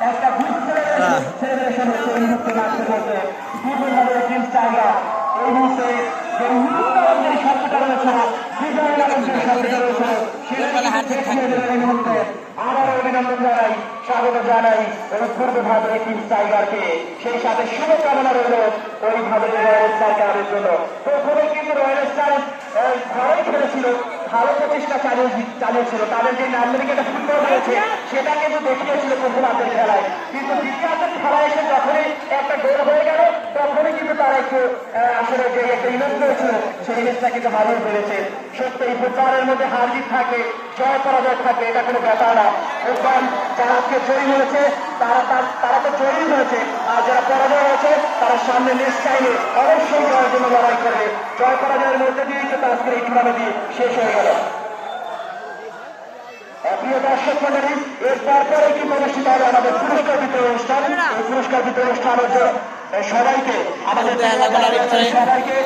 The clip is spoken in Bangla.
একটা সেলিব্রেশন হচ্ছে এই মুহূর্তে মাঠে বলতে পূর্বভাবে টিম টাইগার এই মুহূর্তে যে মুহূর্তে শব্দটা রয়েছে বিজয় নামের যে শব্দটা রয়েছে এই মুহূর্তে আবারও অভিনন্দন জানাই, স্বাগত জানাই এবং পূর্বভাবে টিম টাইগারকে, সেই সাথে শুভকামনা রইল ওইভাবে রয়্যাল স্টারের জন্য। প্রথমে কিন্তু রয়্যাল স্টার ভালোই খেলেছিল, ভালো প্রচেষ্টা চালিয়েছিল, তাদের যে আমেরিকাটা ফুটবল রয়েছে সেটা কিন্তু দেখিয়েছিল প্রথমার্ধের খেলায়, কিন্তু দ্বিতীয়ার্ধের খেলায় এসে যখনই একটা গোল হয়ে গেল তখনই কিন্তু তারা একটু আসলে যে একটা ইমেজ রয়েছিল সেই ইমেজটা কিন্তু হারিয়ে ফেলেছে। সত্যি এই ফুটবলের মধ্যে হার জিত থাকে, জয় পরাজয় থাকে, এটা কোনো ব্যাপার না। ফুটবল যারা আজকে জয়ী হয়েছে তারা তো জয়ী হয়েছে, আর যারা পরাজয় হয়েছে তারা সামনে নেক্সট টাইমে অবশ্যই জয়ের জন্য লড়াই করবে। জয় পরাজয়ের মধ্যে দিয়েই কিন্তু আজকের এই টুর্নামেন্টটি শেষ হয়ে গেল। প্রিয় দর্শক মন্ডলী, এরপর পরে কিন্তু অনুষ্ঠিত হবে আমাদের পুরস্কার বিতরণ অনুষ্ঠান। এই পুরস্কার বিতরণ অনুষ্ঠানের সবাইকে আমাদের সবাইকে